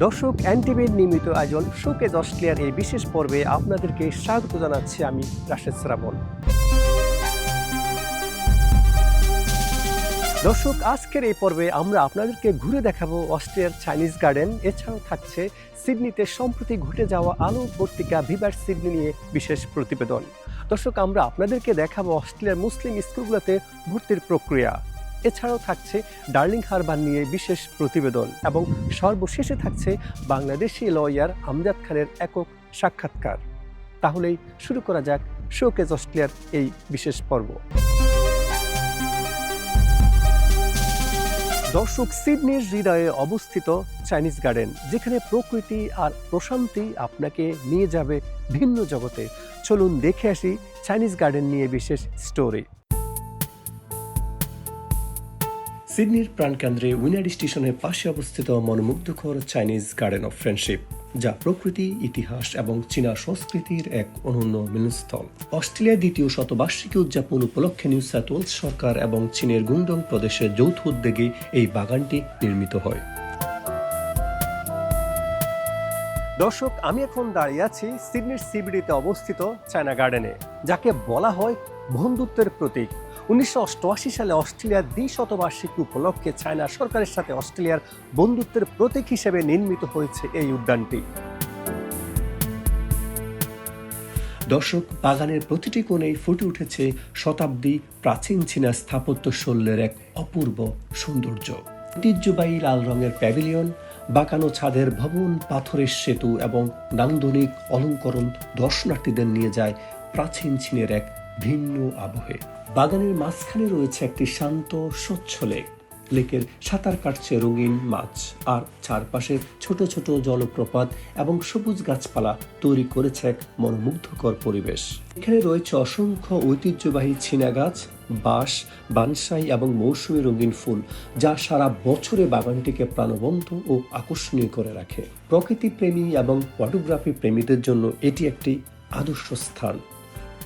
দর্শক, এনটিভির নিয়মিত আয়োজন শোকেজ অস্ট্রেলিয়ার এই বিশেষ পর্বে আপনাদেরকে স্বাগত জানাচ্ছি আমি রাশেদ শ্রাবণ। দর্শক, আজকের এই পর্বে আমরা আপনাদেরকে ঘুরে দেখাবো অস্ট্রেলিয়ার চাইনিজ গার্ডেন। এছাড়াও থাকছে সিডনিতে সম্প্রতি ঘটে যাওয়া আলো পত্রিকা ভিভাট সিডনি নিয়ে বিশেষ প্রতিবেদন। দর্শক, আমরা আপনাদেরকে দেখাবো অস্ট্রেলিয়ার মুসলিম স্কুলগুলোতে ভর্তির প্রক্রিয়া। এছাড়াও থাকছে ডার্লিং হারবার নিয়ে বিশেষ প্রতিবেদন এবং সর্বশেষে থাকছে বাংলাদেশি লয়ার আমজাদ খানের একক সাক্ষাৎকার। তাহলেই শুরু করা যাক শোকেজ অস্ট্রেলিয়ার এই বিশেষ পর্ব। দর্শক, সিডনির হৃদয়ে অবস্থিত চাইনিজ গার্ডেন, যেখানে প্রকৃতি আর প্রশান্তি আপনাকে নিয়ে যাবে ভিন্ন জগতে। চলুন দেখে আসি চাইনিজ গার্ডেন নিয়ে বিশেষ স্টোরি। সিডনির প্রাণকেন্দ্রে উইনারি স্টেশনের পাশে অবস্থিত মনোমুগ্ধকর চাইনিজ গার্ডেন অফ ফ্রেন্ডশিপ, যা প্রকৃতি, ইতিহাস এবং চীনা সংস্কৃতির এক অনন্য মিলনস্থল। অস্ট্রেলিয়ার দ্বিতীয় শতবার্ষিকী উদযাপন উপলক্ষে নিউ সাউথ ওয়েলস সরকার এবং চীনের গুংডং প্রদেশের যৌথ উদ্যোগে এই বাগানটি নির্মিত হয়। দর্শক, আমি এখন দাঁড়িয়ে আছি সিডনির সিবিডিতে অবস্থিত চায়না গার্ডেনে, যাকে বলা হয় বন্ধুত্বের প্রতীক। 1988 সালে অস্ট্রেলিয়ার দ্বিশতবার্ষিকী উপলক্ষে চায়না সরকারের সাথে অস্ট্রেলিয়ার বন্ধুত্বের প্রতীক হিসেবে নির্মিত হয়েছে এই উদ্যানটি। দর্শক, বাগানের প্রতিটি কোণেই ফুটে উঠেছে শতাব্দী প্রাচীন চীনা স্থাপত্য শৈলীর এক অপূর্ব সৌন্দর্য। ঐতিহ্যবাহী লাল রঙের প্যাভিলিয়ন, বাঁকানো ছাদের ভবন, পাথরের সেতু এবং নান্দনিক অলঙ্করণ দর্শনার্থীদের নিয়ে যায় প্রাচীন চীনের এক ভিন্ন আবহে। বাগানের মাঝখানে রয়েছে একটি শান্ত স্বচ্ছ লেক। লেকের সাঁতার কাটছে রঙিন মাছ, আর চারপাশে ছোট ছোট জলপ্রপাত এবং সবুজ গাছপালা তৈরি করেছে এক মনোমুগ্ধকর পরিবেশ। এখানে রয়েছে অসংখ্য ঐতিহ্যবাহী চীনা গাছ, বাঁশ, বানসাই এবং মৌসুমী রঙিন ফুল, যা সারা বছরে বাগানটিকে প্রাণবন্ত ও আকর্ষণীয় করে রাখে। প্রকৃতি প্রেমী এবং ফটোগ্রাফি প্রেমীদের জন্য এটি একটি আদর্শ স্থান।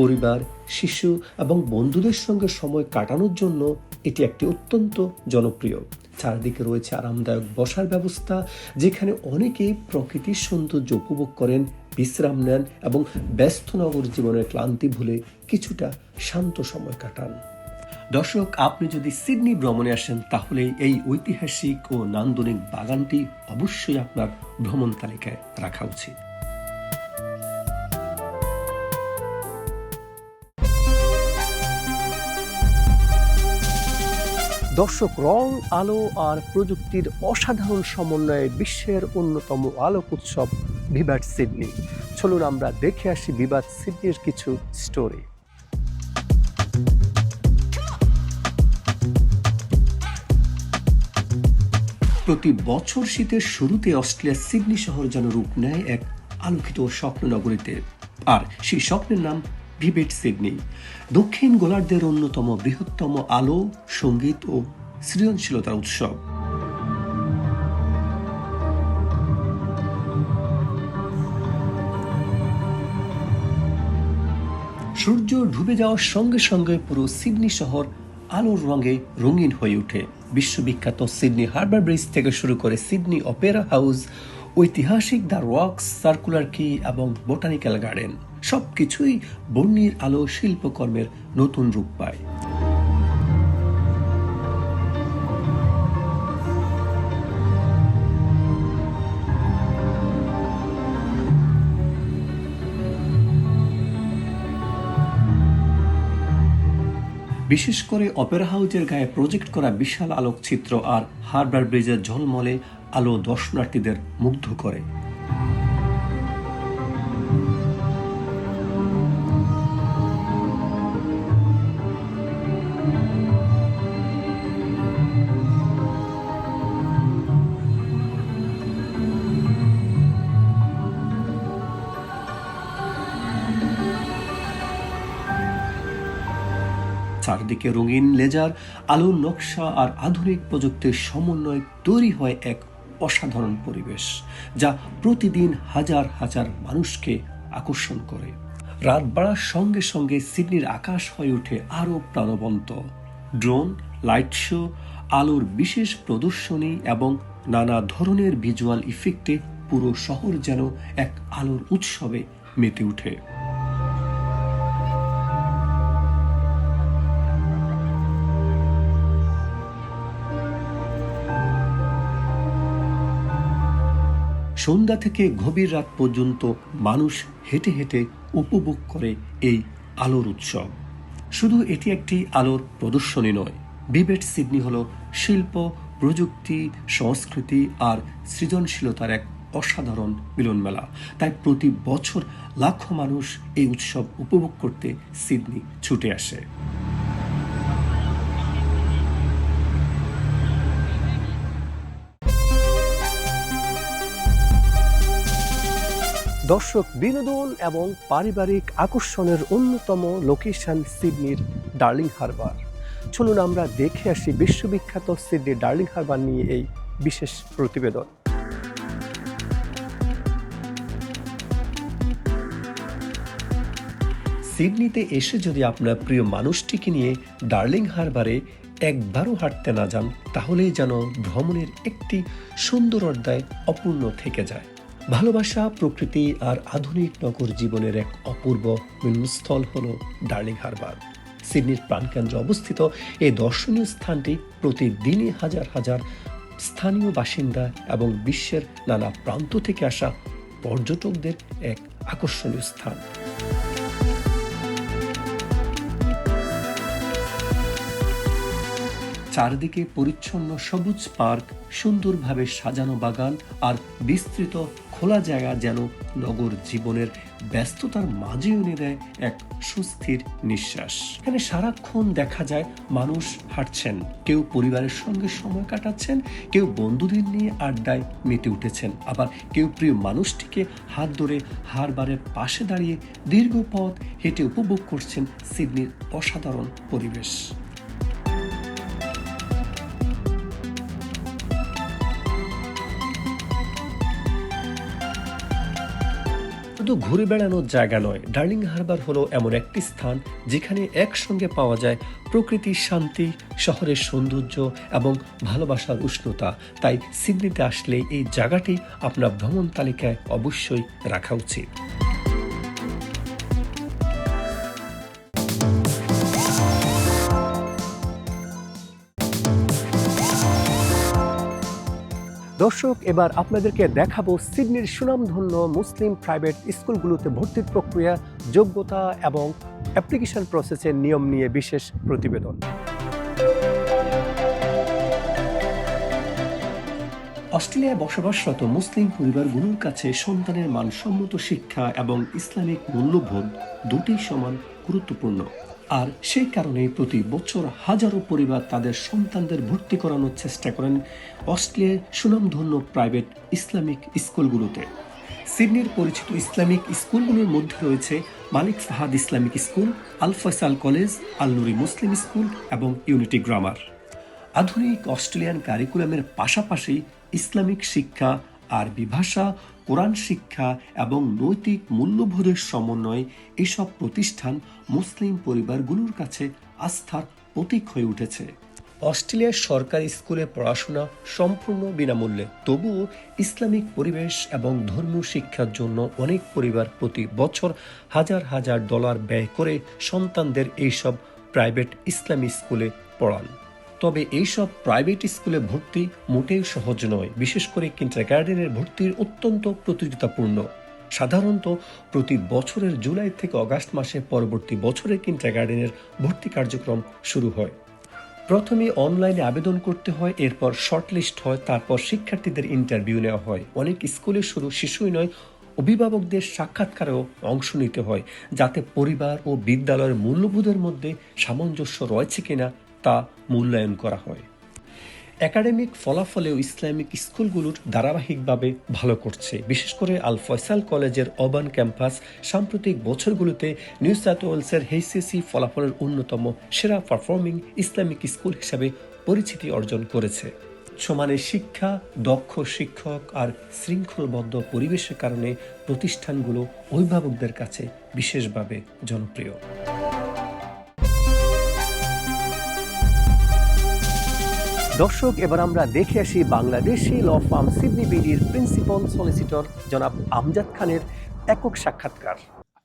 পরিবার, শিশু এবং বন্ধুদের সঙ্গে সময় কাটানোর জন্য এটি একটি অত্যন্ত জনপ্রিয়। চারদিকে রয়েছে আরামদায়ক বসার ব্যবস্থা, যেখানে অনেকেই প্রকৃতির সৌন্দর্য উপভোগ করেন, বিশ্রাম নেন এবং ব্যস্ত নগর জীবনের ক্লান্তি ভুলে কিছুটা শান্ত সময় কাটান। দর্শক, আপনি যদি সিডনি ভ্রমণে আসেন, তাহলে এই ঐতিহাসিক ও নান্দনিক বাগানটি অবশ্যই আপনার ভ্রমণ তালিকায় রাখা উচিত। দর্শক, রং, আলো আর প্রযুক্তির অসাধারণ সমন্বয়ে বিশ্বের অন্যতম আলোক উৎসব ভিভাট সিডনি। চলুন আমরা দেখে আসি ভিভাট সিডনির কিছু স্টোরি। প্রতি বছর শীতের শুরুতে অস্ট্রেলিয়ার সিডনি শহর যেন রূপ নেয় এক আলোকিত স্বপ্ন নগরীতে, আর সেই স্বপ্নের নাম ভিভাট সিডনি। দক্ষিণ গোলার্ধের অন্যতম বৃহত্তম আলো, সঙ্গীত ও সৃজনশীলতার উৎসব। সূর্য ডুবে যাওয়ার সঙ্গে সঙ্গে পুরো সিডনি শহর আলোর রঙে রঙিন হয়ে ওঠে। বিশ্ববিখ্যাত সিডনি হারবার ব্রিজ থেকে শুরু করে সিডনি অপেরা হাউস, ঐতিহাসিক দ্য রক্স, সার্কুলার কি এবং বোটানিক্যাল গার্ডেন, সবকিছুই বর্ণিল আলো শিল্পকর্মের নতুন রূপ পায়। বিশেষ করে অপেরা হাউসের গায়ে প্রজেক্ট করা বিশাল আলোকচিত্র আর হারবার ব্রিজের ঝলমলে আলো দর্শনার্থীদের মুগ্ধ করে। চারদিকে রঙিন লেজার, আলোর নকশা আর আধুনিক প্রযুক্তির সমন্বয়ে তৈরি হয় এক অসাধারণ পরিবেশ, যা প্রতিদিন হাজার হাজার মানুষকে আকর্ষণ করে। রাত বাড়ার সঙ্গে সঙ্গে সিডনির আকাশ হয়ে ওঠে আরও প্রাণবন্ত। ড্রোন, লাইট শো, আলোর বিশেষ প্রদর্শনী এবং নানা ধরনের ভিজুয়াল ইফেক্টে পুরো শহর যেন এক আলোর উৎসবে মেতে ওঠে। সন্ধ্যা থেকে গভীর রাত পর্যন্ত মানুষ হেঁটে হেঁটে উপভোগ করে এই আলোর উৎসব। শুধু এটি একটি আলোর প্রদর্শনী নয়, ভিভেট সিডনি হলো শিল্প, প্রযুক্তি, সংস্কৃতি আর সৃজনশীলতার এক অসাধারণ মিলনমেলা। তাই প্রতি বছর লাখো মানুষ এই উৎসব উপভোগ করতে সিডনি ছুটে আসে। দর্শক, বিনোদন এবং পারিবারিক আকর্ষণের অন্যতম লোকেশন সিডনির ডার্লিং হারবার। চলুন আমরা দেখে আসি বিশ্ববিখ্যাত সিডনির ডার্লিং হারবার নিয়ে এই বিশেষ প্রতিবেদন। সিডনিতে এসে যদি আপনার প্রিয় মানুষটিকে নিয়ে ডার্লিং হারবারে একবারও হাঁটতে না যান, তাহলেই যেন ভ্রমণের একটি সুন্দর অধ্যায় অপূর্ণ থেকে যায়। ভালোবাসা, প্রকৃতি আর আধুনিক নগর জীবনের এক অপূর্ব মিলনস্থল হল ডার্লিং হারবার। সিডনির প্রাণকেন্দ্রে অবস্থিত এই দর্শনীয় স্থানটি প্রতিদিনই হাজার হাজার স্থানীয় বাসিন্দা এবং বিশ্বের নানা প্রান্ত থেকে আসা পর্যটকদের এক আকর্ষণীয় স্থান। চারদিকে পরিচ্ছন্ন সবুজ পার্ক, সুন্দরভাবে সাজানো বাগান আর বিস্তৃত খোলা জায়গা যেন নগর জীবনের ব্যস্ততার মাঝে এনে দেয় এক সুস্থির নিঃশ্বাস। এখানে সারাক্ষণ দেখা যায় মানুষ হাঁটছেন, কেউ পরিবারের সঙ্গে সময় কাটাচ্ছেন, কেউ বন্ধুদের নিয়ে আড্ডায় মেতে উঠেছেন, আবার কেউ প্রিয় মানুষটিকে হাত ধরে হারবারের পাশে দাঁড়িয়ে দীর্ঘ পথ হেঁটে উপভোগ করছেন সিডনির অসাধারণ পরিবেশ। শুধু ঘুরে বেড়ানোর জায়গা নয়, ডার্লিং হারবার হলো এমন একটি স্থান যেখানে একসঙ্গে পাওয়া যায় প্রকৃতির শান্তি, শহরের সৌন্দর্য এবং ভালোবাসার উষ্ণতা। তাই সিডনিতে আসলে এই জায়গাটি আপনার ভ্রমণ তালিকায় অবশ্যই রাখা উচিত। দর্শক, এবার আপনাদেরকে দেখাবো সিডনির সুনামধন্য মুসলিম প্রাইভেট স্কুলগুলোতে ভর্তির প্রক্রিয়া, যোগ্যতা এবং অ্যাপ্লিকেশন প্রসেসের নিয়ম নিয়ে বিশেষ প্রতিবেদন। অস্ট্রেলিয়ায় বসবাসরত মুসলিম পরিবারগুলোর কাছে সন্তানের মানসম্মত শিক্ষা এবং ইসলামিক মূল্যবোধ দুটি সমান গুরুত্বপূর্ণ। আর সেই কারণে প্রতি বছর হাজারো পরিবার তাদের সন্তানদের ভর্তি করানোর চেষ্টা করেন অস্ট্রেলিয়ার সুনামধন্য প্রাইভেট ইসলামিক স্কুলগুলোতে। সিডনির পরিচিত ইসলামিক স্কুলগুলোর মধ্যে রয়েছে মালিক ফাহাদ ইসলামিক স্কুল, আল ফয়সাল কলেজ, আল নুরি মুসলিম স্কুল এবং ইউনিটি গ্রামার। আধুনিক অস্ট্রেলিয়ান কারিকুলামের পাশাপাশি ইসলামিক শিক্ষা, আরবি ভাষা, কোরআন শিক্ষা এবং নৈতিক মূল্যবোধের সমন্বয়ে এসব প্রতিষ্ঠান মুসলিম পরিবারগুলোর কাছে আস্থার প্রতীক হয়ে উঠেছে। অস্ট্রেলিয়ার সরকারি স্কুলে পড়াশোনা সম্পূর্ণ বিনামূল্যে, তবুও ইসলামিক পরিবেশ এবং ধর্মীয় শিক্ষার জন্য অনেক পরিবার প্রতি বছর হাজার হাজার ডলার ব্যয় করে সন্তানদের এইসব প্রাইভেট ইসলামী স্কুলে পড়ান। তবে এইসব প্রাইভেট স্কুলে ভর্তি মোটেই সহজ নয়, বিশেষ করে কিন্ডারগার্টেনের ভর্তির অত্যন্ত প্রতিযোগিতাপূর্ণ। সাধারণত প্রতি বছরের জুলাই থেকে অগাস্ট মাসে পরবর্তী বছরের কিন্ডারগার্টেনের ভর্তি কার্যক্রম শুরু হয়। প্রথমে অনলাইনে আবেদন করতে হয়, এরপর শর্টলিস্ট হয়, তারপর শিক্ষার্থীদের ইন্টারভিউ নেওয়া হয়। অনেক স্কুলে শুধু শিশুই নয়, অভিভাবকদের সাক্ষাৎকারেও অংশ নিতে হয়, যাতে পরিবার ও বিদ্যালয়ের মূল্যবোধের মধ্যে সামঞ্জস্য রয়েছে কিনা তা মূল্যায়ন করা হয়। একাডেমিক ফলাফলেও ইসলামিক স্কুলগুলোর ধারাবাহিকভাবে ভালো করছে। বিশেষ করে আল ফয়সাল কলেজের অবান ক্যাম্পাস সাম্প্রতিক বছরগুলোতে নিউ সাউথ ওয়েলসের এইচএসসি ফলাফলের অন্যতম সেরা পারফর্মিং ইসলামিক স্কুল হিসাবে পরিচিতি অর্জন করেছে। সমানের শিক্ষা, দক্ষ শিক্ষক আর শৃঙ্খলবদ্ধ পরিবেশের কারণে প্রতিষ্ঠানগুলো অভিভাবকদের কাছে বিশেষভাবে জনপ্রিয়। দর্শক, এবার আমরা দেখে আসি বাংলাদেশি ল ফার্ম সিডনি বিডির প্রিন্সিপাল সলিসিটর জনাব আমজাদ খানের একক সাক্ষাৎকার।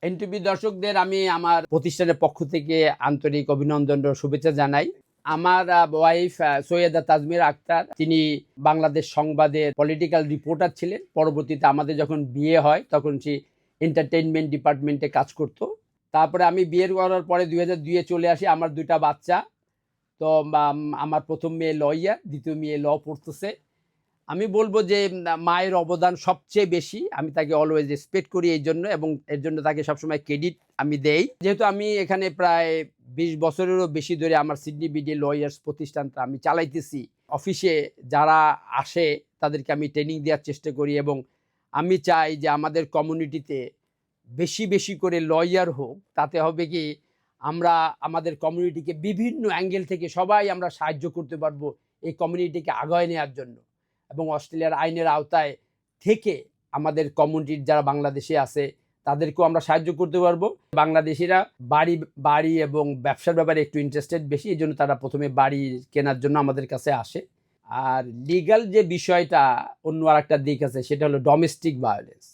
এনটিভি দর্শকদের আমি আমার প্রতিষ্ঠানের পক্ষ থেকে আন্তরিক অভিনন্দন ও শুভেচ্ছা জানাই। আমার ওয়াইফ সৈয়দা তাজমিরা আক্তার, তিনি বাংলাদেশ সংবাদের পলিটিক্যাল রিপোর্টার ছিলেন। পরবর্তীতে আমাদের যখন বিয়ে হয় তখন সে এন্টারটেইনমেন্ট ডিপার্টমেন্টে কাজ করতো। তারপরে আমি বিয়ের করার পরে 2002-এ চলে আসি। আমার 2টা বাচ্চা। তো আমার প্রথম মেয়ে লয়ার, দ্বিতীয় মেয়ে ল পড়তেছে। আমি বলবো যে মায়ের অবদান সবচেয়ে বেশি। আমি তাকে অলওয়েজ রেসপেক্ট করি এই জন্য, এবং এর জন্য তাকে সবসময় ক্রেডিট আমি দেই। যেহেতু আমি এখানে প্রায় 20 বছরেরও বেশি ধরে আমার সিডনি বিডি লয়ার্স প্রতিষ্ঠানটা আমি চালাইতেছি। অফিসে যারা আসে তাদেরকে আমি ট্রেনিং দেওয়ার চেষ্টা করি, এবং আমি চাই যে আমাদের কমিউনিটিতে বেশি বেশি করে লয়ার হোক। তাতে হবে কি, আমরা আমাদের কমিউনিটিকে বিভিন্ন অ্যাঙ্গেল থেকে সবাই আমরা সাহায্য করতে পারবো এই কমিউনিটিকে আগায় নেওয়ার জন্য, এবং অস্ট্রেলিয়ার আইনের আওতায় থেকে আমাদের কমিউনিটির যারা বাংলাদেশে আছে তাদেরকেও আমরা সাহায্য করতে পারবো। বাংলাদেশিরা বাড়ি এবং ব্যবসার ব্যাপারে একটু ইন্টারেস্টেড বেশি, এই জন্য তারা প্রথমে বাড়ি কেনার জন্য আমাদের কাছে আসে। আর লিগ্যাল যে বিষয়টা অন্য আর একটা দিক আছে, সেটা হলো ডোমেস্টিক ভায়োলেন্স।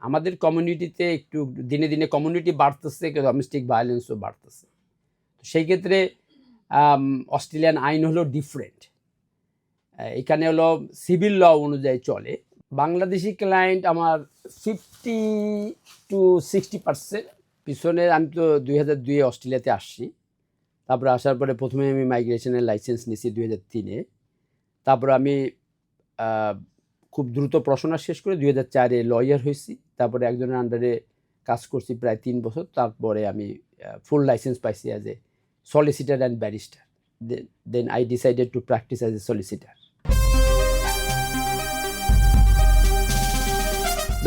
আমাদের কমিউনিটিতে একটু দিনে দিনে কমিউনিটি বাড়তেছে, ডোমেস্টিক ভায়োলেন্সও বাড়তেছে। সেই ক্ষেত্রে অস্ট্রেলিয়ান আইন হলো ডিফারেন্ট। এখানে হলো সিভিল ল অনুযায়ী চলে। বাংলাদেশি ক্লায়েন্ট আমার 50-60%। পিছনে আমি তো 2002-এ অস্ট্রেলিয়াতে আসছি। তারপরে আসার পরে প্রথমে আমি মাইগ্রেশনের লাইসেন্স নিয়েছি 2003-এ। তারপরে আমি খুব দ্রুত পড়াশোনা শেষ করে 2004-এ লয়ার হয়েছি। তারপরে একজনের আন্ডারে কাজ করছি প্রায় 3 বছর। তারপরে আমি ফুল লাইসেন্স পাইছি as a solicitor and barrister. Then I decided to practise as a solicitor.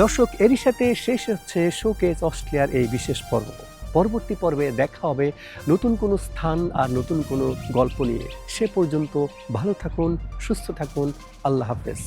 দর্শক, এরই সাথে শেষ হচ্ছে শোকেস অস্ট্রেলিয়ার এই বিশেষ পর্ব। পরবর্তী পর্বে দেখা হবে নতুন কোনো স্থান আর নতুন কোনো গল্প নিয়ে। সে পর্যন্ত ভালো থাকুন, সুস্থ থাকুন। আল্লাহ হাফেজ।